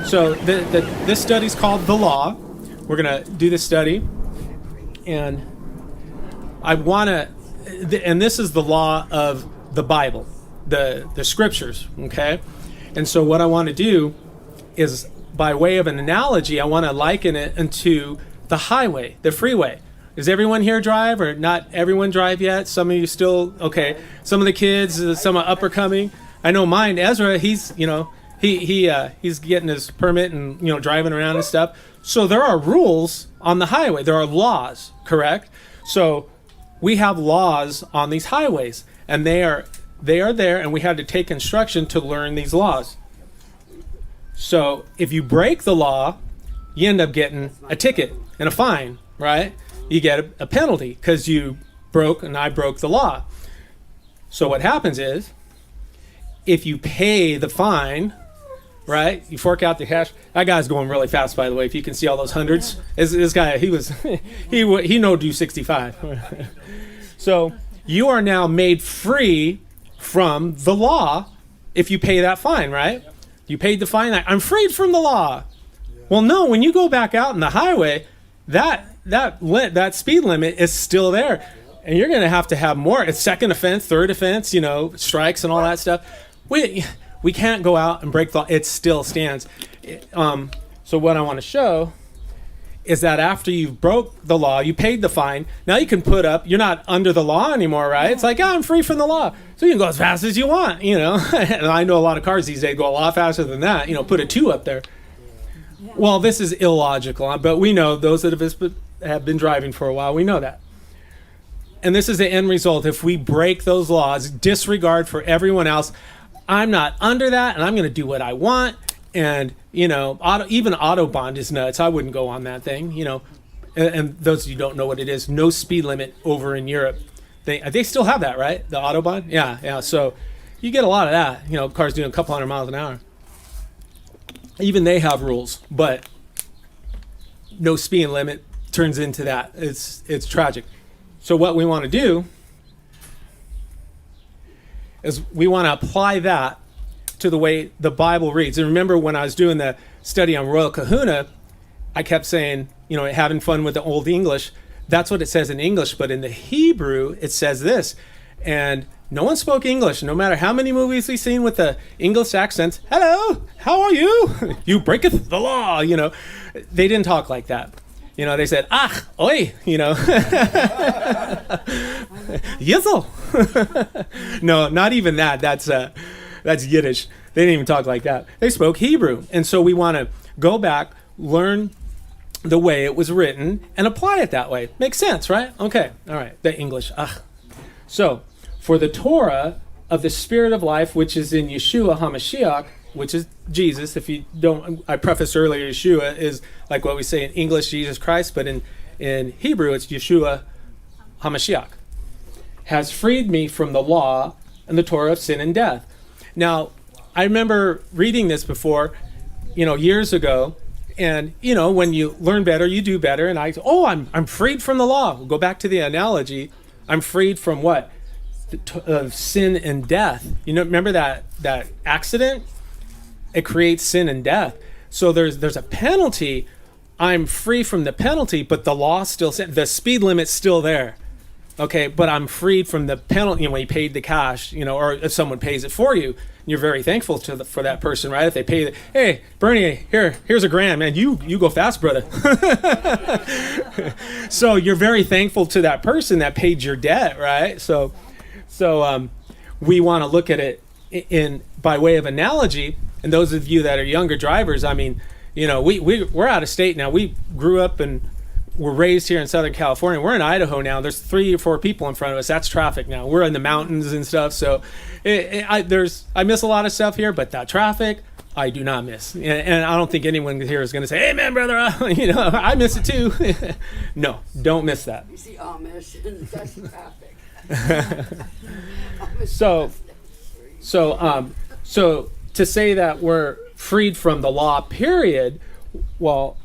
So this study's called The Law. We're going to do this study. And I want to, and this is the law of the Bible, the scriptures, okay? And so what I want to do is, by way of an analogy, I want to liken it into the highway, the freeway. Does everyone here drive, or not everyone drive yet? Some of you still, okay. Some of the kids, some are up or coming. I know mine, Ezra, he's, he's getting his permit and, driving around and stuff. So there are rules on the highway. There are laws, correct? So we have laws on these highways, and they are there, and we had to take instruction to learn these laws. So if you break the law, you end up getting a ticket and a fine, right? You get a penalty because you broke, and I broke the law. So what happens is, if you pay the fine, right, you fork out the cash. That guy's going really fast, by the way. If you can see all those hundreds, this guy, he no do 65. So you are now made free from the law if you pay that fine, right? You paid the fine. I'm freed from the law. Well, no. When you go back out in the highway, that speed limit is still there, and you're going to have more. It's second offense, third offense, strikes and all that stuff. We can't go out and break the law. It still stands. So what I want to show is that after you've broke the law, you paid the fine, now you can put up, you're not under the law anymore, right? It's like, I'm free from the law. So you can go as fast as you want, And I know a lot of cars these days go a lot faster than that, put a 2 up there. Well, this is illogical, but we know, those that have been driving for a while, we know that. And this is the end result. If we break those laws, disregard for everyone else, I'm not under that, and I'm going to do what I want. And, even Autobahn is nuts. I wouldn't go on that thing, And those of you who don't know what it is, no speed limit over in Europe. They still have that, right? The Autobahn? Yeah. So you get a lot of that. Cars doing a couple hundred miles an hour. Even they have rules, but no speed limit turns into that. It's tragic. So what we want to do is we want to apply that to the way the Bible reads. And remember, when I was doing the study on Royal Kahuna, I kept saying, having fun with the Old English. That's what it says in English, but in the Hebrew, it says this. And no one spoke English, no matter how many movies we've seen with the English accents. Hello, how are you? You breaketh the law, They didn't talk like that. They said, oi, Yizzle. No, not even that. That's Yiddish. They didn't even talk like that. They spoke Hebrew. And so we want to go back, learn the way it was written, and apply it that way. Makes sense, right? Okay, all right, the English. So, for the Torah of the Spirit of Life, which is in Yeshua HaMashiach, which is Jesus. If you don't, I prefaced earlier, Yeshua is like what we say in English, Jesus Christ, but in Hebrew, it's Yeshua HaMashiach, has freed me from the law and the Torah of sin and death. Now, I remember reading this before, years ago, and, when you learn better, you do better, and I'm freed from the law. We'll go back to the analogy. I'm freed from what? Of sin and death. Remember that accident? It creates sin and death. So there's a penalty. I'm free from the penalty, but the law still, the speed limit's still there. Okay, but I'm freed from the penalty. When you paid the cash, or if someone pays it for you, you're very thankful for that person, right? If they pay, hey, Bernie, here's $1,000, man. You go fast, brother. So you're very thankful to that person that paid your debt, right? So we want to look at it in by way of analogy. And those of you that are younger drivers, I mean, we're out of state now. We grew up and were raised here in Southern California. We're in Idaho now. There's 3 or 4 people in front of us. That's traffic now. We're in the mountains and stuff. So I miss a lot of stuff here, but that traffic, I do not miss. And I don't think anyone here is going to say, hey, man, brother, I miss it too. No, don't miss that. You see Amish, that's traffic. So to say that we're freed from the law, period, well,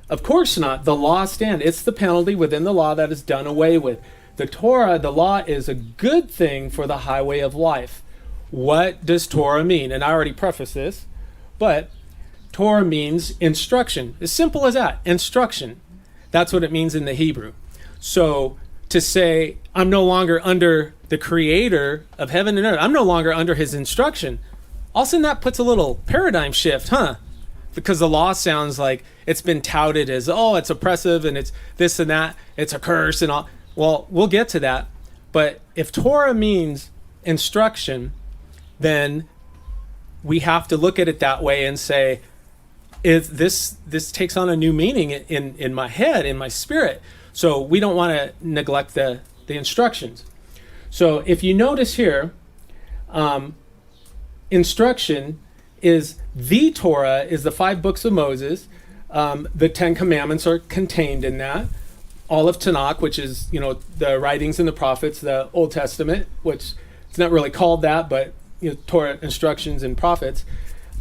of course not. The law stands. It's the penalty within the law that is done away with. The Torah, the law, is a good thing for the highway of life. What does Torah mean? And I already prefaced this, but Torah means instruction. As simple as that, instruction. That's what it means in the Hebrew. So to say, I'm no longer under the creator of heaven and earth, I'm no longer under his instruction, all of a sudden that puts a little paradigm shift, huh? Because the law sounds like it's been touted as, oh, it's oppressive and it's this and that, it's a curse and all. Well, we'll get to that. But if Torah means instruction, then we have to look at it that way and say, this takes on a new meaning in my head, in my spirit. So we don't want to neglect the instructions. So if you notice here, instruction is the Torah, is the 5 books of Moses. The 10 Commandments are contained in that. All of Tanakh, which is, the writings and the prophets, the Old Testament, which it's not really called that, but Torah, instructions, and prophets.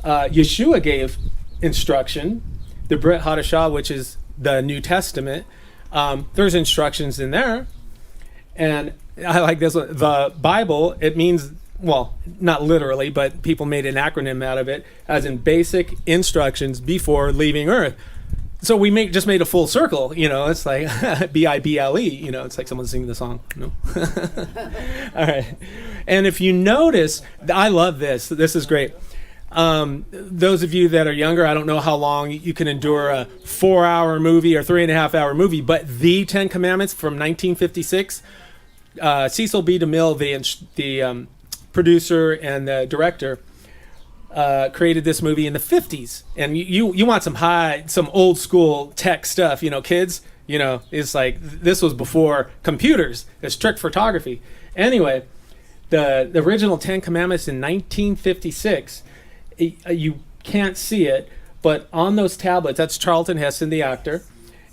Yeshua gave instruction. The Brit Hadashah, which is the New Testament, there's instructions in there. And I like this one. The Bible, it means, well, not literally, but people made an acronym out of it, as in basic instructions before leaving Earth. So we just made a full circle, it's like Bible, it's like someone singing the song. No? All right. And if you notice, I love this. This is great. Those of you that are younger, I don't know how long you can endure a 4-hour movie or 3.5-hour movie, but the 10 Commandments from 1956, Cecil B. DeMille, the producer and the director, created this movie in the 50s. And you want some old school tech stuff, kids, it's like this was before computers. It's trick photography. Anyway, the original 10 Commandments in 1956, you can't see it, but on those tablets, that's Charlton Heston, the actor,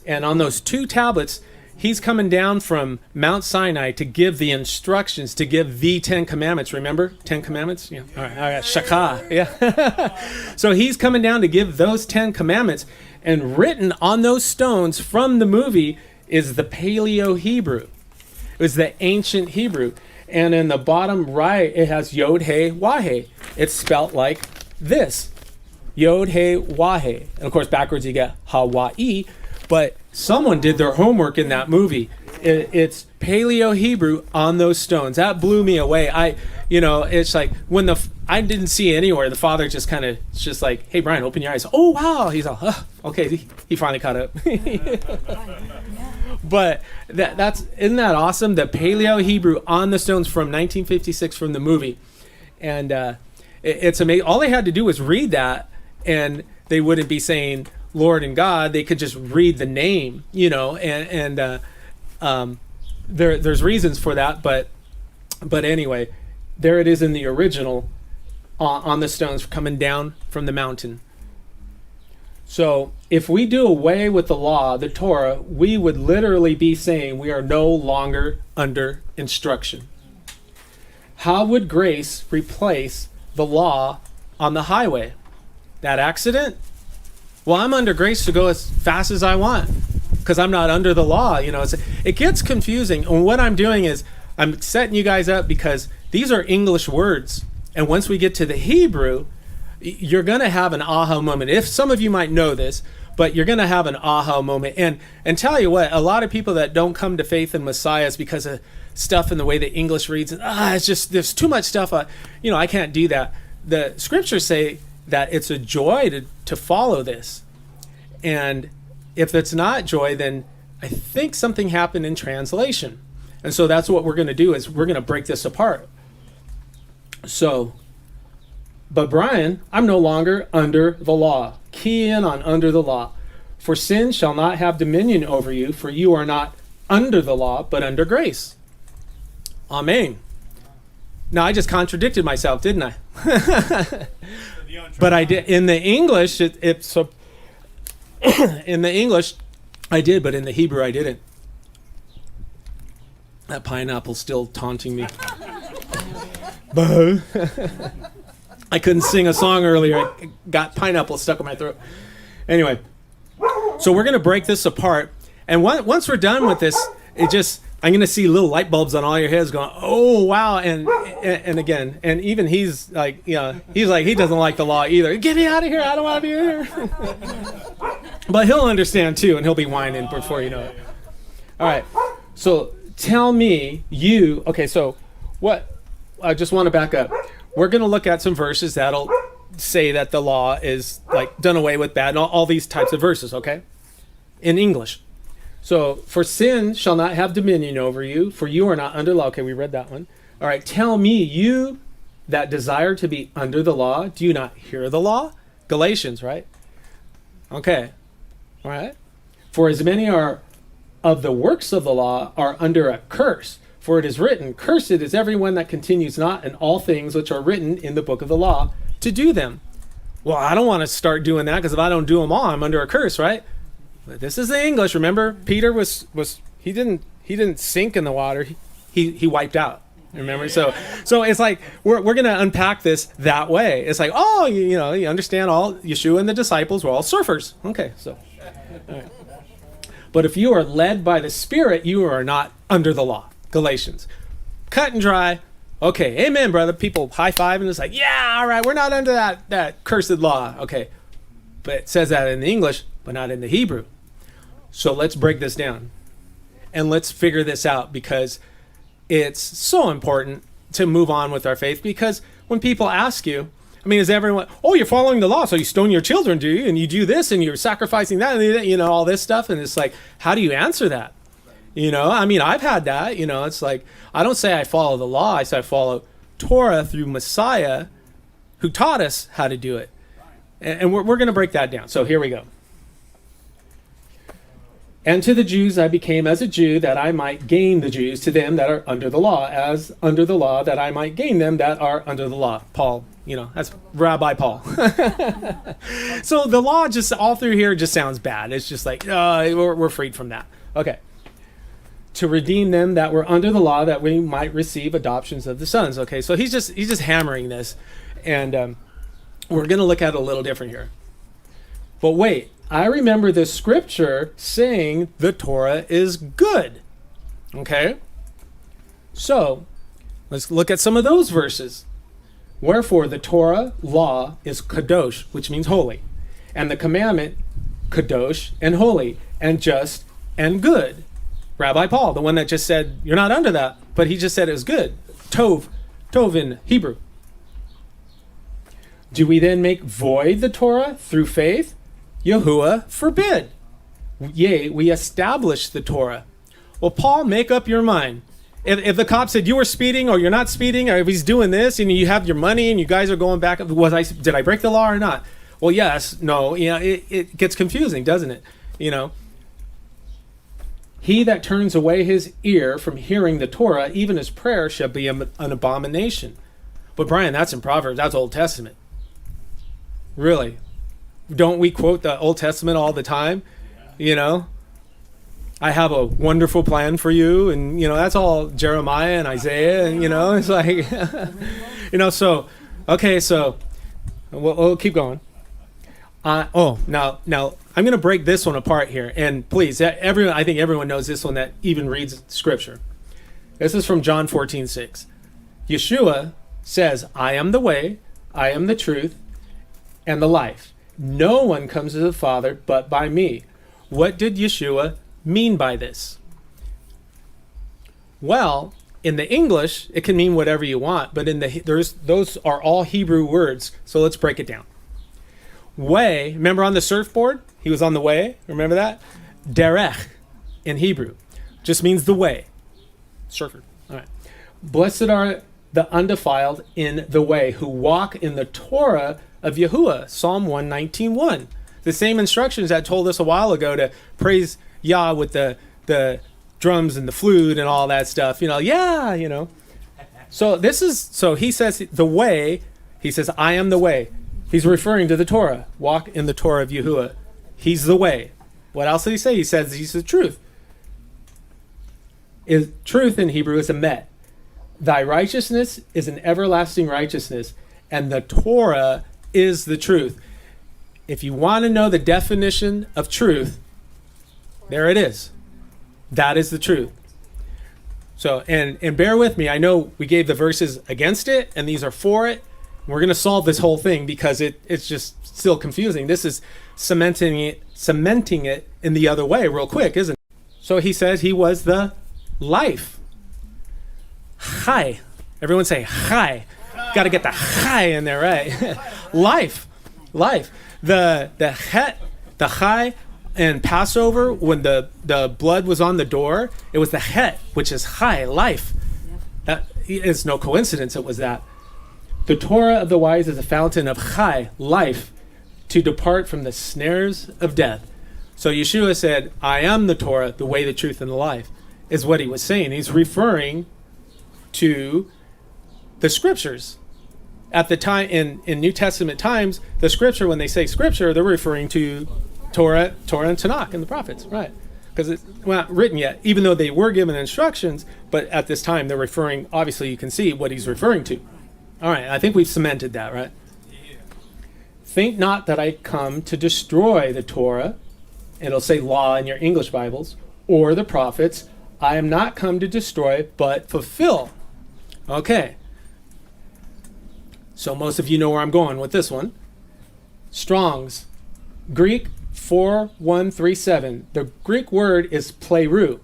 and on those 2 tablets, he's coming down from Mount Sinai to give the instructions, to give the 10 Commandments. Remember? 10 Commandments? Yeah. All right. Shakah. Yeah. So he's coming down to give those 10 Commandments. And written on those stones from the movie is the Paleo-Hebrew. It was the ancient Hebrew. And in the bottom right, it has Yod-He-Wah-He. It's spelt like this. Yod-He-Wah-He. And of course, backwards you get Hawaii. But someone did their homework in that movie. It's Paleo-Hebrew on those stones. That blew me away. It's like when I didn't see anywhere. The father just kind of, it's just like, hey, Brian, open your eyes. Oh, wow. He's all, okay. He finally caught up. But isn't that awesome? The Paleo-Hebrew on the stones from 1956 from the movie. And it's amazing. All they had to do was read that, and they wouldn't be saying Lord and God. They could just read the name, there's reasons for that, but anyway, there it is in the original on the stones coming down from the mountain. So if we do away with the law, the Torah, we would literally be saying we are no longer under instruction. How would grace replace the law on the highway? That accident? Well, I'm under grace to go as fast as I want because I'm not under the law. It gets confusing. And what I'm doing is I'm setting you guys up because these are English words. And once we get to the Hebrew, you're going to have an aha moment. If some of you might know this, but you're going to have an aha moment. And tell you what, a lot of people that don't come to faith in Messiah is because of stuff in the way that English reads. And it's just, there's too much stuff. I can't do that. The scriptures say that it's a joy to follow this. And if it's not joy, then I think something happened in translation. And so that's what we're going to do is we're going to break this apart. So, but Brian, I'm no longer under the law. Key in on under the law. For sin shall not have dominion over you, for you are not under the law, but under grace. Amen. Now, I just contradicted myself, didn't I? But I did. In the English, in the English, I did, but in the Hebrew, I didn't. That pineapple's still taunting me. I couldn't sing a song earlier. I got pineapple stuck in my throat. Anyway, so we're going to break this apart. And once we're done with this, I'm going to see little light bulbs on all your heads going, oh, wow. And again, and even he's like, you know, he's like, he doesn't like the law either. Get me out of here. I don't want to be here. But he'll understand too, and he'll be whining before you know it. All right. So tell me okay, so what, I just want to back up. We're going to look at some verses that'll say that the law is like done away with, bad, and all these types of verses, okay? In English. So, for sin shall not have dominion over you, for you are not under law. Okay, we read that one. All right, tell me, you that desire to be under the law, do you not hear the law? Galatians, right? Okay, all right. For as many are of the works of the law are under a curse. For it is written, cursed is everyone that continues not in all things which are written in the book of the law to do them. Well, I don't want to start doing that, because if I don't do them all, I'm under a curse, right? But this is the English. Remember, Peter was he didn't sink in the water. He wiped out. Remember, so it's like we're gonna unpack this that way. It's like, oh, you know, you understand, all Yeshua and the disciples were all surfers. Okay, so, all right. But if you are led by the Spirit, you are not under the law. Galatians, cut and dry. Okay, amen, brother. People high five, and it's like, yeah, all right, we're not under that cursed law. Okay, but it says that in the English, but not in the Hebrew. So let's break this down and let's figure this out, because it's so important to move on with our faith. Because when people ask you, I mean, is everyone, oh, you're following the law, so you stone your children, do you? And you do this, and you're sacrificing that, and you know, all this stuff. And it's like, how do you answer that? You know, I mean, I've had that, you know, it's like, I don't say I follow the law. I say I follow Torah through Messiah, who taught us how to do it. And we're going to break that down. So here we go. And to the Jews I became as a Jew, that I might gain the Jews, to them that are under the law, as under the law, that I might gain them that are under the law. Paul, you know, that's Rabbi Paul. So the law just all through here just sounds bad. It's just like, we're freed from that. Okay. To redeem them that were under the law, that we might receive adoptions of the sons. Okay, so he's just hammering this. And we're going to look at it a little different here. But wait. I remember the scripture saying the Torah is good. Okay? So, let's look at some of those verses. Wherefore, the Torah, law, is kadosh, which means holy. And the commandment, kadosh and holy, and just and good. Rabbi Paul, the one that just said, you're not under that, but he just said it was good. Tov in Hebrew. Do we then make void the Torah through faith? Yahuwah forbid. Yea, we establish the Torah. Well, Paul, make up your mind. If the cop said you were speeding, or you're not speeding, or if he's doing this, and you have your money, and you guys are going back, did I break the law or not? Well, yes, no, you know, it gets confusing, doesn't it? You know, he that turns away his ear from hearing the Torah, even his prayer shall be an abomination. But Brian, that's in Proverbs. That's Old Testament. Really? Don't we quote the Old Testament all the time? You know, I have a wonderful plan for you. And, you know, that's all Jeremiah and Isaiah. And, you know, it's like, you know, so, okay, so we'll keep going. Now I'm going to break this one apart here. And please, I think everyone knows this one that even reads scripture. This is from John 14:6. Yeshua says, I am the way, I am the truth, and the life. No one comes to the Father but by me. What did Yeshua mean by this? Well, in the English, it can mean whatever you want, but those are all Hebrew words. So let's break it down. Way, remember on the surfboard? He was on the way. Remember that? Derech in Hebrew just means the way. Surfer. All right. Blessed are the undefiled in the way, who walk in the Torah of Yahuwah, Psalm 119:1. The same instructions that told us a while ago to praise Yah with the drums and the flute and all that stuff. You know, yeah, you know. So he says the way, he says, I am the way. He's referring to the Torah. Walk in the Torah of Yahuwah. He's the way. What else did he say? He says he's the truth. Truth in Hebrew is emet. Thy righteousness is an everlasting righteousness, and the Torah is the truth. If you want to know the definition of truth, there it is. That is the truth. So, and bear with me. I know we gave the verses against it, and these are for it. We're going to solve this whole thing because it's just still confusing. This is cementing it in the other way real quick, isn't it? So he says he was the life. Chai. Everyone say chai. Got to get the chai in there, right? Life. The het, the chai, and Passover, when the blood was on the door, it was the het, which is chai, life. That is no coincidence. It was that. The Torah of the wise is a fountain of chai, life, to depart from the snares of death. So Yeshua said, I am the Torah, the way, the truth, and the life, is what he was saying. He's referring to the scriptures. At the time, in New Testament times, the scripture, when they say scripture, they're referring to Torah and Tanakh and the prophets, right? Because it's not written yet, even though they were given instructions, but at this time they're referring, obviously you can see what he's referring to. All right, I think we've cemented that, right? Yeah. Think not that I come to destroy the Torah, it'll say law in your English Bibles, or the prophets. I am not come to destroy, but fulfill. Okay. So most of you know where I'm going with this one. Strong's, Greek 4137. The Greek word is plerou.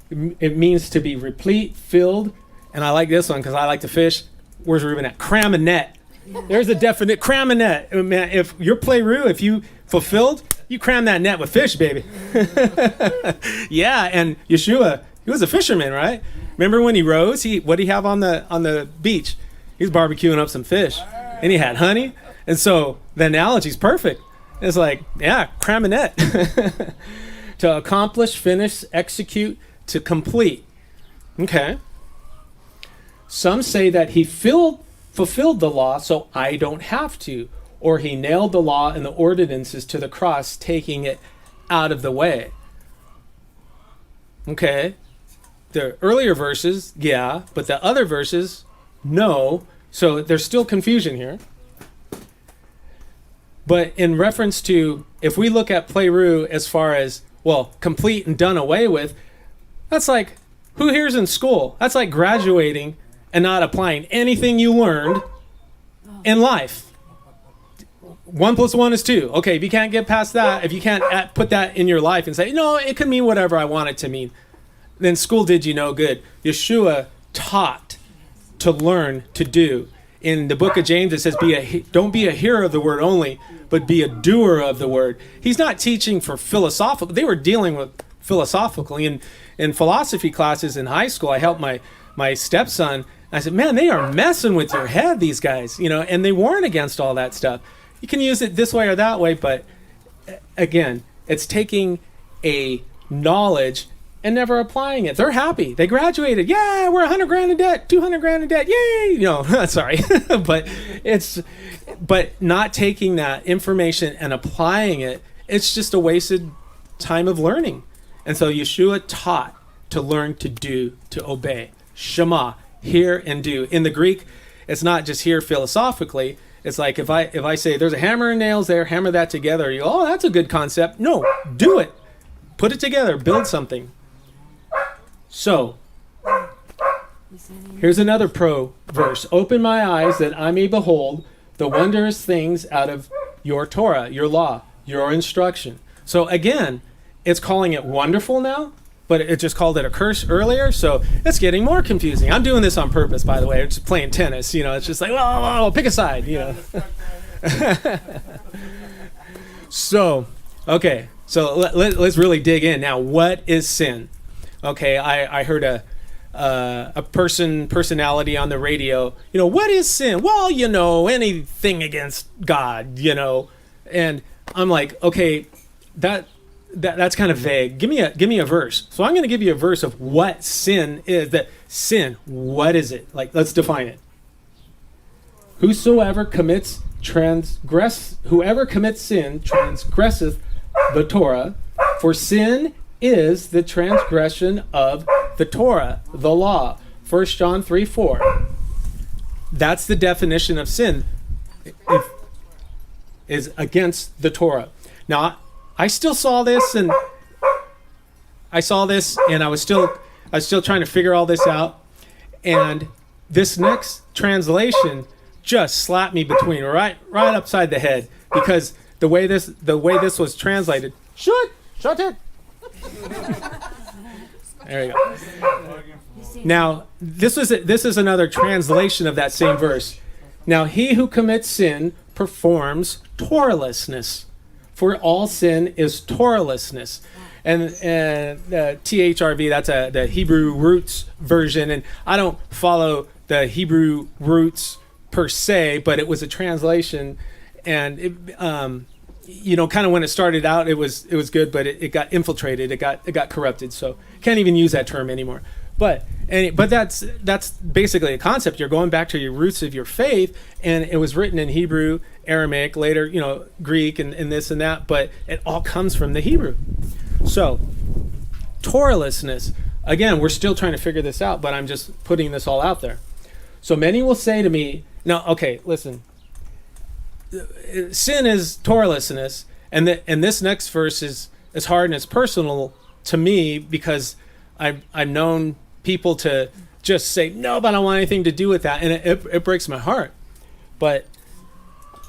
It means to be replete, filled, and I like this one because I like to fish. Where's Ruben at? Cram a net. There's a definite cram a net. Man, if you're plerou, if you fulfilled, you cram that net with fish, baby. Yeah, and Yeshua, he was a fisherman, right? Remember when he rose? What did he have on the beach? He was barbecuing up some fish, and he had honey. And so the analogy's perfect. It's like, yeah, cram a net. To accomplish, finish, execute, to complete. Okay. Some say that he fulfilled the law, so I don't have to. Or he nailed the law and the ordinances to the cross, taking it out of the way. Okay. The earlier verses, yeah, but the other verses, no. So there's still confusion here. But in reference to, if we look at plerou as far as, well, complete and done away with, that's like, who here's in school? That's like graduating and not applying anything you learned in life. 1 + 1 is 2. Okay, if you can't get past that, if you can't put that in your life and say, no, it could mean whatever I want it to mean, then school did you no good. Yeshua taught to learn to do. In the book of James, it says, don't be a hearer of the word only, but be a doer of the word. He's not teaching for philosophical. They were dealing with philosophically. In philosophy classes in high school, I helped my stepson. I said, man, they are messing with your head, these guys, and they warn against all that stuff. You can use it this way or that way, but again, it's taking a knowledge and never applying it. They're happy. They graduated. Yeah, we're $100,000 in debt, $200,000 in debt. Yay! Sorry. but not taking that information and applying it, it's just a wasted time of learning. And so Yeshua taught to learn to do, to obey. Shema, hear and do. In the Greek, it's not just hear philosophically. It's like if I say there's a hammer and nails there, hammer that together. You go, oh, that's a good concept. No, do it. Put it together. Build something. So, here's another pro verse. Open my eyes that I may behold the wondrous things out of your Torah, your law, your instruction. So again, it's calling it wonderful now, but it just called it a curse earlier. So it's getting more confusing. I'm doing this on purpose, by the way. I'm just playing tennis. It's just like, whoa, pick a side, So, okay. So let's really dig in. Now, what is sin? Okay, I heard a personality on the radio. What is sin? Well, anything against God. And I'm like, okay, that's kind of vague. Give me a verse. So I'm going to give you a verse of what sin is. That sin, what is it? Like, let's define it. Whoever commits sin transgresseth the Torah, for sin is the transgression of the Torah, the law. 1 John 3:4. That's the definition of sin. It is against the Torah. Now, I still saw this, and I was still I was still trying to figure all this out. And this next translation just slapped me between right upside the head, because the way this was translated, shut it. There you go. Now, this is another translation of that same verse. Now, he who commits sin performs Torahlessness, for all sin is Torahlessness. And THRV, that's the Hebrew roots version. And I don't follow the Hebrew roots per se, but it was a translation. And it, kind of when it started out, it was good, but it got infiltrated. It got corrupted. So can't even use that term anymore. But that's basically a concept. You're going back to your roots of your faith, and it was written in Hebrew, Aramaic, later, Greek and this and that, but it all comes from the Hebrew. So, Torahlessness, again, we're still trying to figure this out, but I'm just putting this all out there. So many will say to me, now, okay, listen, sin is Torahlessness, and this next verse is hard and it's personal to me, because I've known people to just say, no, but I don't want anything to do with that. And it breaks my heart. But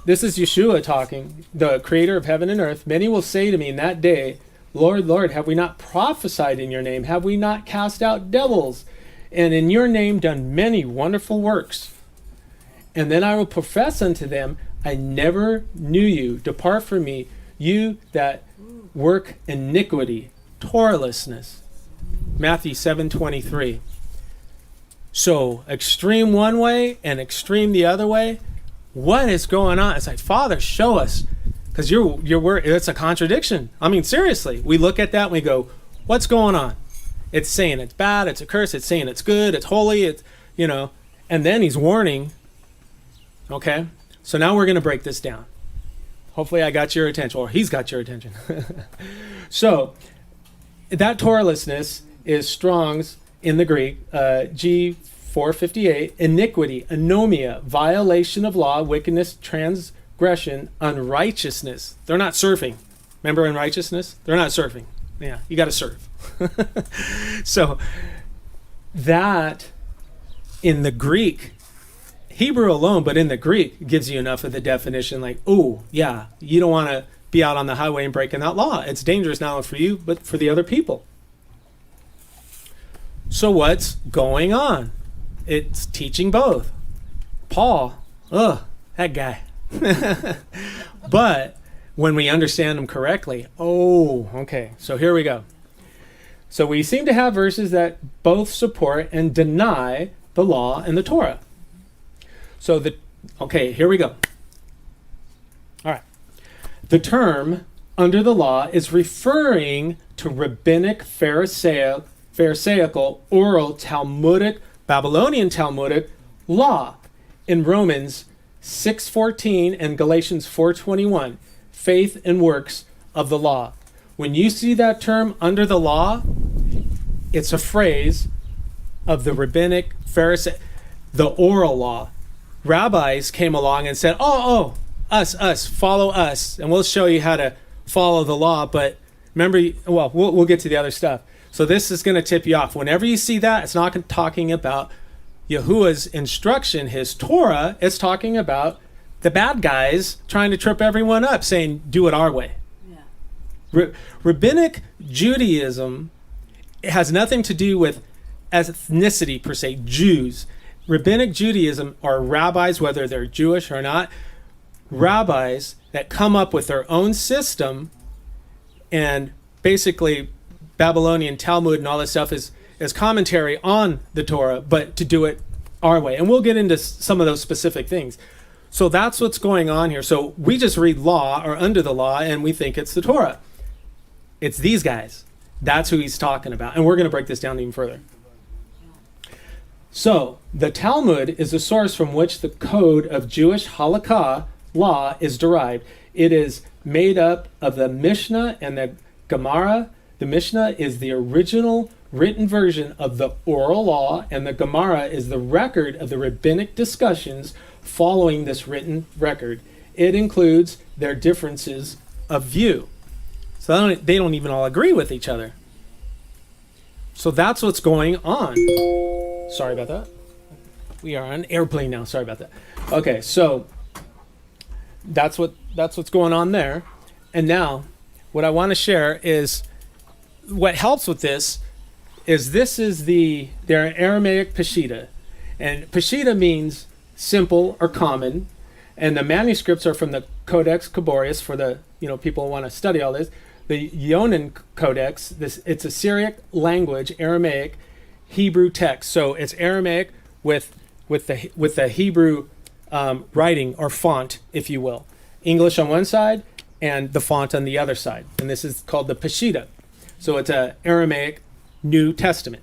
this is Yeshua talking, the creator of heaven and earth. Many will say to me in that day, Lord, Lord, have we not prophesied in your name? Have we not cast out devils? And in your name done many wonderful works? And then I will profess unto them, I never knew you. Depart from me, you that work iniquity, Torahlessness. Matthew 7:23. So extreme one way and extreme the other way. What is going on? It's like, Father, show us, because your word, it's a contradiction. I mean, seriously, we look at that and we go, what's going on? It's saying it's bad, it's a curse. It's saying it's good, it's holy, it's and then he's warning. Okay, so now we're going to break this down. Hopefully, I got your attention, or he's got your attention. So that Torahlessness is Strong's in the Greek, G458, iniquity, anomia, violation of law, wickedness, transgression, unrighteousness. They're not surfing. Remember unrighteousness? They're not surfing. Yeah, you got to surf. So that in the Greek, Hebrew alone, but in the Greek, gives you enough of the definition, like, oh, yeah, you don't want to be out on the highway and breaking that law. It's dangerous not only for you, but for the other people. So what's going on? It's teaching both. Paul, that guy. But when we understand them correctly, okay, so here we go. So we seem to have verses that both support and deny the law and the Torah. So here we go. All right. The term under the law is referring to rabbinic Pharisaical, oral, Talmudic, Babylonian Talmudic law in Romans 6:14 and Galatians 4:21, faith and works of the law. When you see that term under the law, it's a phrase of the rabbinic Pharisee, the oral law. Rabbis came along and said, us, follow us, and we'll show you how to follow the law. But remember, we'll get to the other stuff. So this is going to tip you off. Whenever you see that, it's not talking about Yahuwah's instruction, his Torah. It's talking about the bad guys trying to trip everyone up, saying, do it our way. Yeah. Rabbinic Judaism has nothing to do with ethnicity per se, Jews. Rabbinic Judaism are rabbis, whether they're Jewish or not, rabbis that come up with their own system, and basically Babylonian Talmud and all this stuff is commentary on the Torah, but to do it our way. And we'll get into some of those specific things. So that's what's going on here. So we just read law or under the law and we think it's the Torah. It's these guys. That's who he's talking about. And we're going to break this down even further. So the Talmud is the source from which the code of Jewish halakha law is derived. It is made up of the Mishnah and the Gemara. The Mishnah is the original written version of the oral law, and the Gemara is the record of the rabbinic discussions following this written record. It includes their differences of view. So they don't even all agree with each other. So that's what's going on. Sorry about that. We are on an airplane now. Sorry about that. Okay, so that's what's going on there. And now what I want to share is what helps with this is their Aramaic Peshitta. And Peshitta means simple or common. And the manuscripts are from the Codex Caborius for the people who want to study all this. The Ionan Codex, it's a Syriac language, Aramaic, Hebrew text. So it's Aramaic with the Hebrew writing or font, if you will. English on one side and the font on the other side. And this is called the Peshitta. So it's a Aramaic New Testament.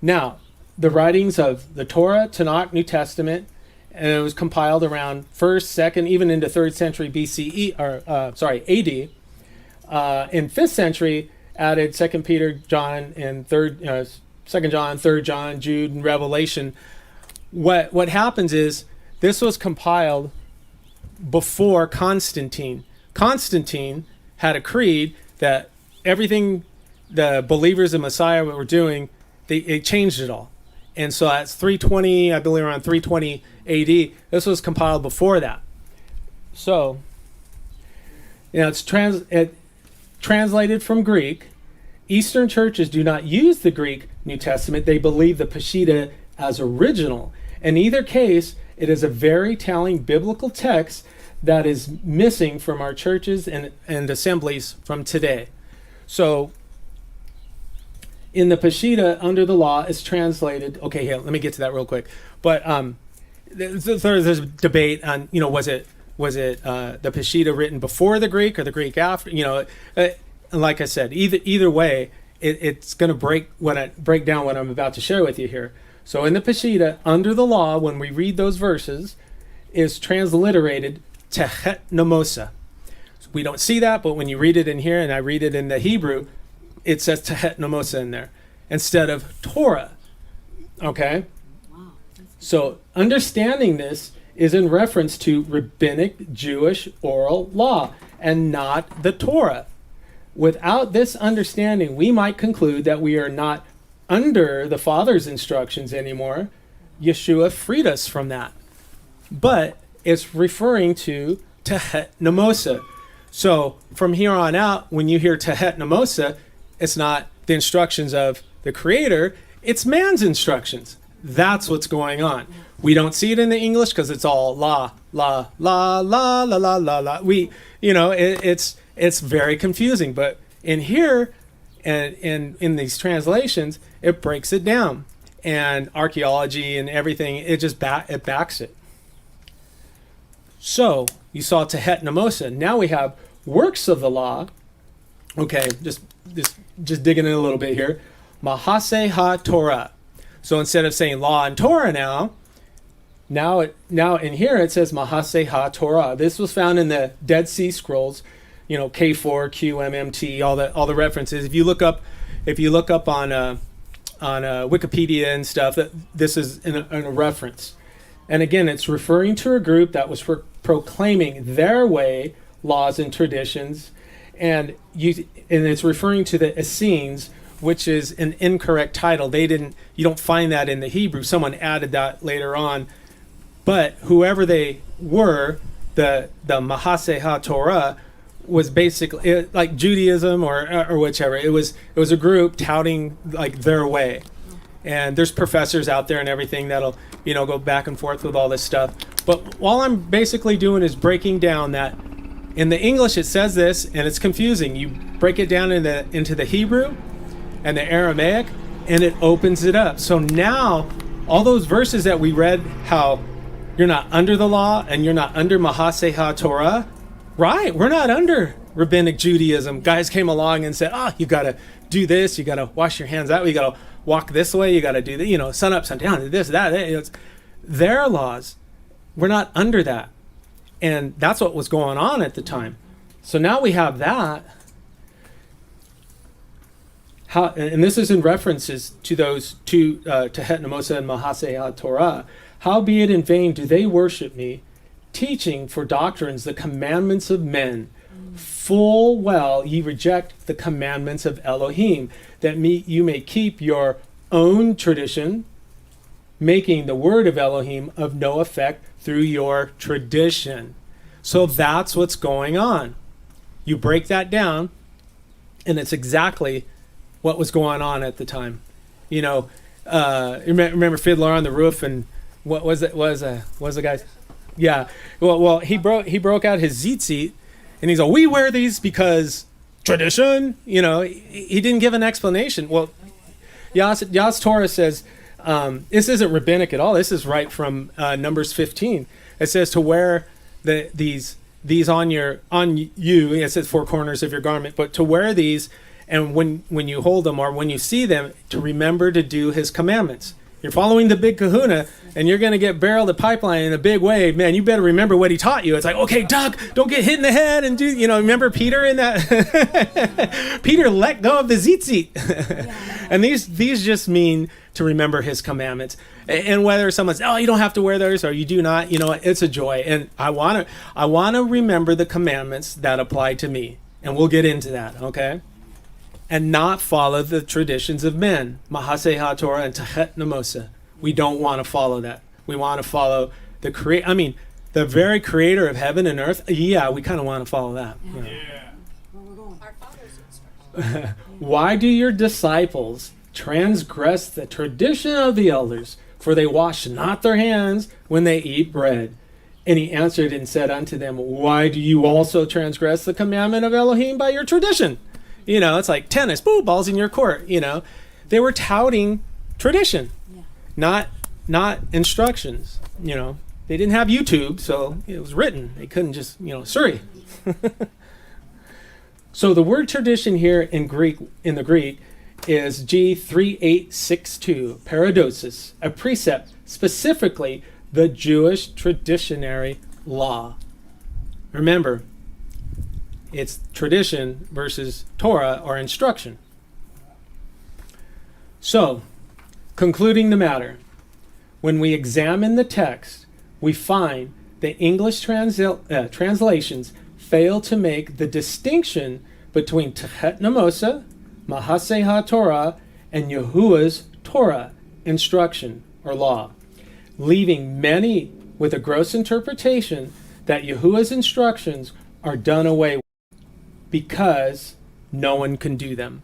Now, the writings of the Torah, Tanakh, New Testament, and it was compiled around 1st, 2nd, even into 3rd century BCE, AD. In 5th century, added 2nd Peter, John, and 2nd John, 3rd John, Jude, and Revelation. What happens is this was compiled before Constantine. Constantine had a creed that everything the believers of Messiah were doing, they changed it all. And so that's 320, I believe around 320 AD. This was compiled before that. So, it's translated from Greek. Eastern churches do not use the Greek New Testament. They believe the Peshitta as original. In either case, it is a very telling biblical text that is missing from our churches and assemblies from today. So, in the Peshitta, under the law, is translated. Okay, here, let me get to that real quick. But there's a debate on, was it the Peshitta written before the Greek or the Greek after? Like I said, either way, it's going to break down what I'm about to share with you here. So in the Peshitta, under the law, when we read those verses, is transliterated Tehet Nomosa. So we don't see that, but when you read it in here, and I read it in the Hebrew, it says Tehet Nomosa in there instead of Torah. Okay? Wow. So understanding this is in reference to rabbinic Jewish oral law and not the Torah. Without this understanding, we might conclude that we are not under the Father's instructions anymore. Yeshua freed us from that. But it's referring to Tehet Nomosa. So from here on out, when you hear Tehet Nomosa, it's not the instructions of the Creator, it's man's instructions. That's what's going on. We don't see it in the English because it's all la, la, la, la, la, la, la, la. It's very confusing. But in here and in these translations, it breaks it down. And archaeology and everything, it just backs it. So you saw Tehet Nomosa. Now we have works of the law. Okay, just digging in a little bit here. Mahase ha-Torah. So instead of saying law and Torah now in here it says Mahase ha-Torah. This was found in the Dead Sea Scrolls, K4, QMMT, all the references. If you look up on Wikipedia and stuff, that this is in a reference. And again, it's referring to a group that was proclaiming their way, laws and traditions, and it's referring to the Essenes, which is an incorrect title. You don't find that in the Hebrew. Someone added that later on. But whoever they were, the Mahase HaTorah was basically like Judaism or whichever. It was a group touting like their way. And there's professors out there and everything that'll go back and forth with all this stuff. But all I'm basically doing is breaking down that in the English it says this, and it's confusing. You break it down into the Hebrew and the Aramaic, and it opens it up. So now all those verses that we read, how you're not under the law and you're not under Mahase HaTorah, right? We're not under rabbinic Judaism. Guys came along and said, you got to do this, you got to wash your hands out, you got to walk this way, you got to do that, sun up, sun down, this, that. It's their laws. We're not under that. And that's what was going on at the time. So now we have that. And this is in references to those two, Tehet Nomosa and Mahase HaTorah. Howbeit in vain do they worship me, teaching for doctrines the commandments of men, Full well ye reject the commandments of Elohim, that you may keep your own tradition, making the word of Elohim of no effect through your tradition. So that's what's going on. You break that down, and it's exactly what was going on at the time. You know, remember Fiddler on the Roof, and what was it? Was the guy? Yeah. Well, he broke out his tzitzit, and he's like, we wear these because tradition. You know, he didn't give an explanation. Well, Yas Torah says this isn't rabbinic at all. This is right from Numbers 15. It says to wear these on you. It says four corners of your garment, but to wear these, and when you hold them or when you see them, to remember to do his commandments. You're following the big kahuna, and you're going to get barreled a pipeline in a big way. Man, you better remember what he taught you. It's like, okay, Doug, don't get hit in the head, and remember Peter in that? Peter let go of the tzitzit. And these just mean to remember his commandments. And whether someone says, oh, you don't have to wear those, or you do not, it's a joy. And I want to remember the commandments that apply to me. And we'll get into that, okay? And not follow the traditions of men, Mahaseh HaTorah and Tachet Namosa. We don't want to follow that. We want to follow the very creator of heaven and earth. Yeah, we kind of want to follow that. Yeah. Our father's instructions. Why do your disciples transgress the tradition of the elders? For they wash not their hands when they eat bread. And he answered and said unto them, why do you also transgress the commandment of Elohim by your tradition? It's like tennis, balls in your court. They were touting tradition, not instructions. They didn't have YouTube, so it was written. They couldn't just, Surrey. So the word tradition here in the Greek is G3862, paradosis, a precept, specifically the Jewish traditionary law. Remember, it's tradition versus Torah or instruction. So, concluding the matter, when we examine the text, we find that English translations fail to make the distinction between Tachet Namosa, Mahaseh HaTorah, and Yahuwah's Torah, instruction or law, leaving many with a gross interpretation that Yahuwah's instructions are done away with because no one can do them.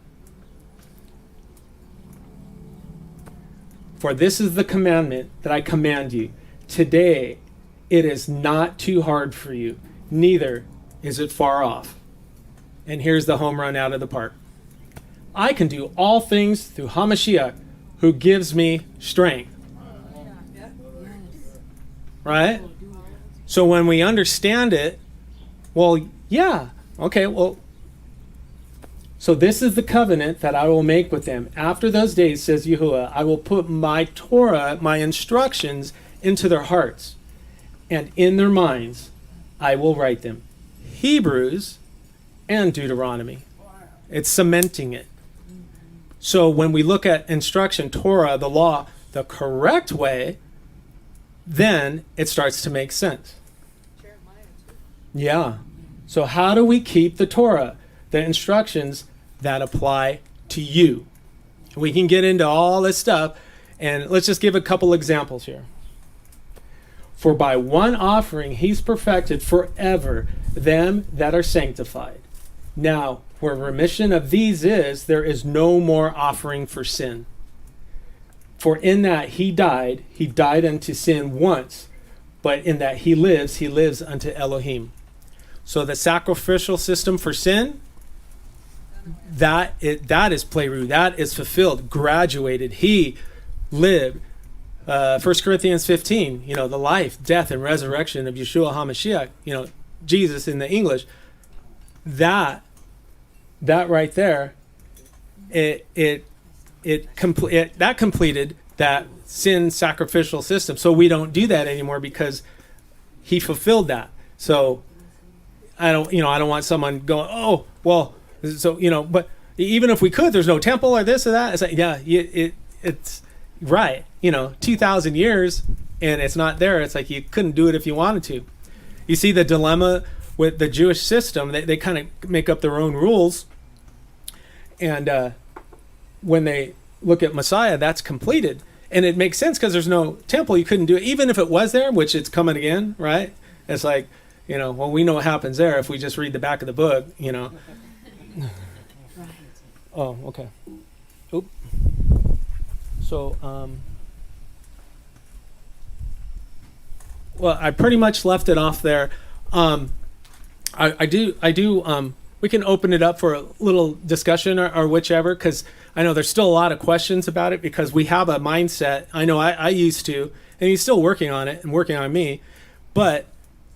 For this is the commandment that I command you. Today it is not too hard for you, neither is it far off. And here's the home run out of the park. I can do all things through Hamashiach, who gives me strength. Right? So when we understand it, well, yeah, okay, well, so this is the covenant that I will make with them. After those days, says Yahuwah, I will put my Torah, my instructions, into their hearts, and in their minds I will write them. Hebrews and Deuteronomy. It's cementing it. So when we look at instruction, Torah, the law, the correct way, then it starts to make sense. Yeah. So how do we keep the Torah, the instructions that apply to you? We can get into all this stuff, and let's just give a couple examples here. For by one offering he's perfected forever them that are sanctified. Now, where remission of these is, there is no more offering for sin. For in that he died unto sin once, but in that he lives unto Elohim. So the sacrificial system for sin, that is pleiru, that is fulfilled, graduated. He lived. 1 Corinthians 15, the life, death, and resurrection of Yeshua HaMashiach, Jesus in the English. That right there, that completed that sin sacrificial system. So we don't do that anymore because he fulfilled that. So I don't want someone going, oh, well, so, but even if we could, there's no temple or this or that. It's like, yeah, it's right. 2,000 years and it's not there. It's like you couldn't do it if you wanted to. You see the dilemma with the Jewish system, they kind of make up their own rules. And when they look at Messiah, that's completed. And it makes sense because there's no temple. You couldn't do it. Even if it was there, which it's coming again, right? It's like, well, we know what happens there if we just read the back of the book, Oh, okay. Oop. So, well, I pretty much left it off there. I do, we can open it up for a little discussion or whichever, because I know there's still a lot of questions about it, because we have a mindset. I know I used to, and he's still working on it and working on me. But,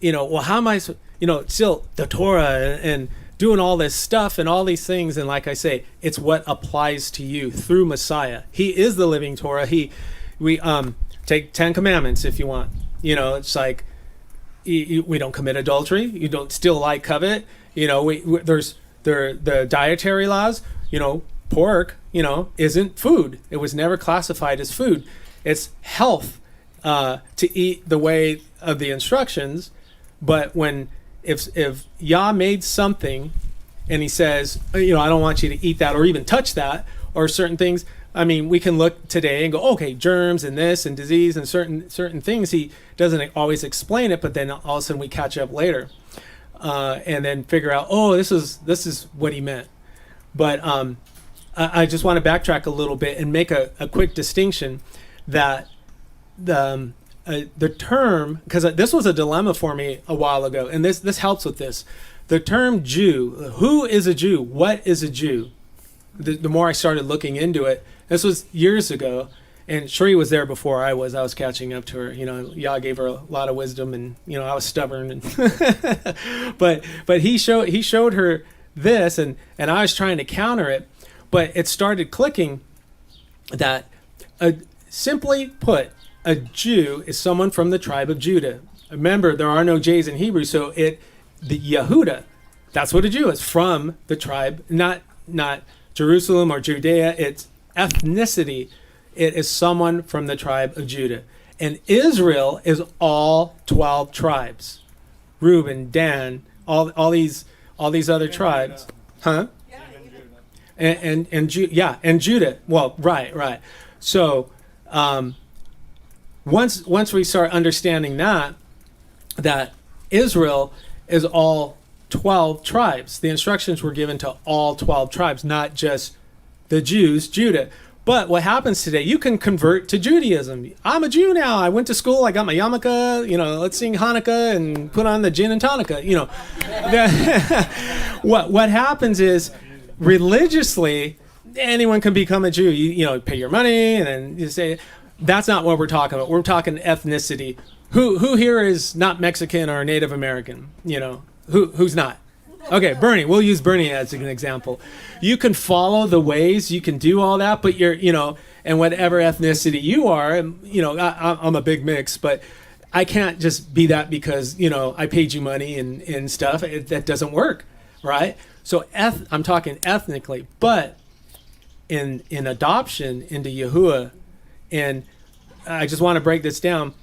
well, how am I, still the Torah and doing all this stuff and all these things. And like I say, it's what applies to you through Messiah. He is the living Torah. We take 10 commandments if you want. It's like, we don't commit adultery. You don't steal, lie, covet. There's the dietary laws. Pork, isn't food. It was never classified as food. It's health to eat the way of the instructions. But if Yah made something and he says, I don't want you to eat that or even touch that or certain things, we can look today and go, okay, germs and this and disease and certain things. He doesn't always explain it, but then all of a sudden we catch up later and then figure out, this is what he meant. But I just want to backtrack a little bit and make a quick distinction that the term, because this was a dilemma for me a while ago, and this helps with this. The term Jew, who is a Jew? What is a Jew? The more I started looking into it, this was years ago, and Sheree was there before I was. I was catching up to her. Yah gave her a lot of wisdom, and I was stubborn. And but he showed her this, and I was trying to counter it, but it started clicking that simply put, a Jew is someone from the tribe of Judah. Remember, there are no J's in Hebrew, so the Yehuda, that's what a Jew is, from the tribe, not Jerusalem or Judea. It's ethnicity. It is someone from the tribe of Judah. And Israel is all 12 tribes. Reuben, Dan, all these other tribes. Huh? And Judah. Well, right. So once we start understanding that Israel is all 12 tribes, the instructions were given to all 12 tribes, not just the Jews, Judah. But what happens today, you can convert to Judaism. I'm a Jew now. I went to school. I got my yarmulke. Let's sing Hanukkah and put on the gin and tonica. What happens is, religiously, anyone can become a Jew. You pay your money and then you say, that's not what we're talking about. We're talking ethnicity. Who here is not Mexican or Native American? Who's not? Okay, Bernie. We'll use Bernie as an example. You can follow the ways, you can do all that, but you're, and whatever ethnicity you are, I'm a big mix, but I can't just be that because, I paid you money and stuff. That doesn't work, right? So I'm talking ethnically, but in adoption into Yahuwah, and I just want to break this down,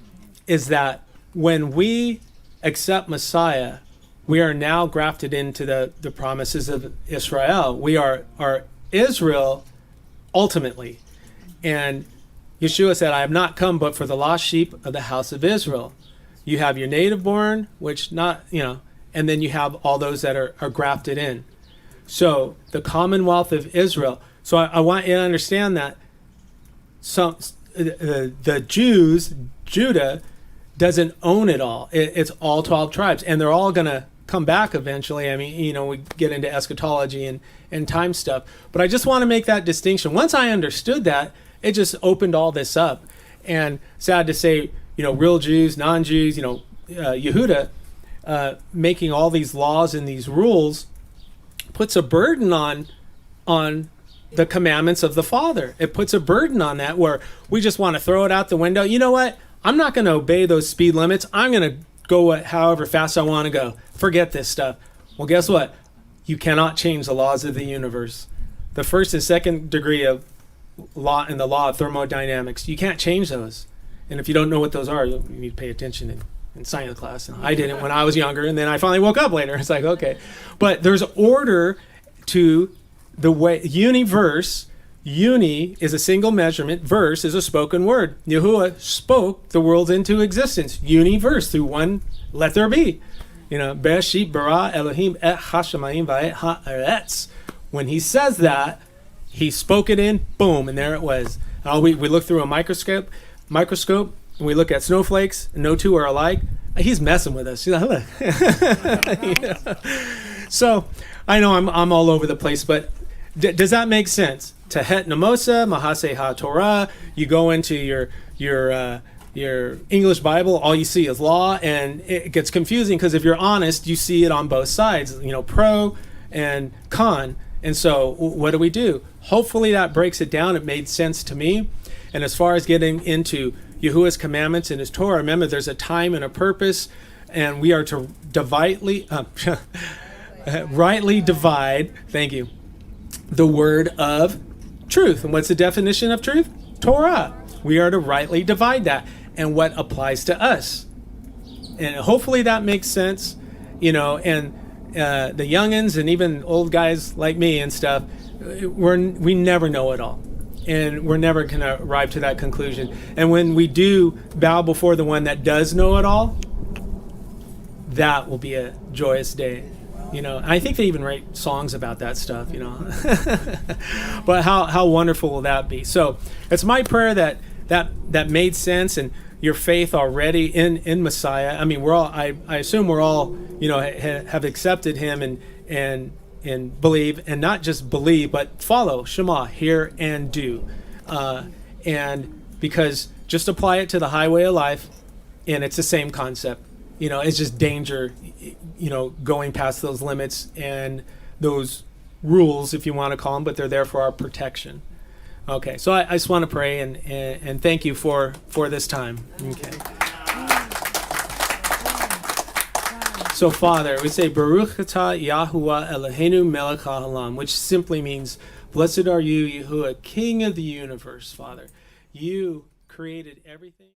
is that when we accept Messiah, we are now grafted into the promises of Israel. We are Israel ultimately. And Yeshua said, I have not come but for the lost sheep of the house of Israel. You have your native born, which and then you have all those that are grafted in. So the commonwealth of Israel. So I want you to understand that the Jews, Judah, doesn't own it all. It's all 12 tribes, and they're all going to come back eventually. We get into eschatology and time stuff. But I just want to make that distinction. Once I understood that, it just opened all this up. And sad to say, real Jews, non-Jews, Yehuda, making all these laws and these rules puts a burden on the commandments of the Father. It puts a burden on that where we just want to throw it out the window. You know what? I'm not going to obey those speed limits. I'm going to go however fast I want to go. Forget this stuff. Well, guess what? You cannot change the laws of the universe. The first and second degree of law in the law of thermodynamics, you can't change those. And if you don't know what those are, you need to pay attention in science class. And I didn't when I was younger, and then I finally woke up later. It's like, okay. But there's order to the way, universe. Uni is a single measurement. Verse is a spoken word. Yahuwah spoke the worlds into existence. Universe, through one, let there be. Bereshit bara Elohim et hashamayim va'et haaretz. When he says that, he spoke it in, boom, and there it was. We look through a microscope, and we look at snowflakes, and no two are alike. He's messing with us. Look. So I know I'm all over the place, but does that make sense? Tehet Namosa, Mahase HaTorah. You go into your English Bible, all you see is law, and it gets confusing because if you're honest, you see it on both sides, pro and con. And so what do? Hopefully that breaks it down. It made sense to me. And as far as getting into Yahuwah's commandments and his Torah, remember there's a time and a purpose, and we are to rightly divide, thank you, the word of truth. And what's the definition of truth? Torah. We are to rightly divide that and what applies to us. And hopefully that makes sense, and the youngins and even old guys like me and stuff, we never know it all. And we're never going to arrive to that conclusion. And when we do bow before the one that does know it all, that will be a joyous day. I think they even write songs about that stuff, But how wonderful will that be? So it's my prayer that made sense, and your faith already in Messiah. I mean, we're all. I assume we're all, have accepted him and believe, and not just believe, but follow Shema, hear and do, and because just apply it to the highway of life, and it's the same concept. It's just danger, going past those limits and those rules, if you want to call them, but they're there for our protection. Okay, so I just want to pray and thank you for this time. Okay. So, Father, we say, Baruch atah Yahuwah Eloheinu melech haolam, which simply means, blessed are you, Yahuwah, King of the universe, Father. You created everything.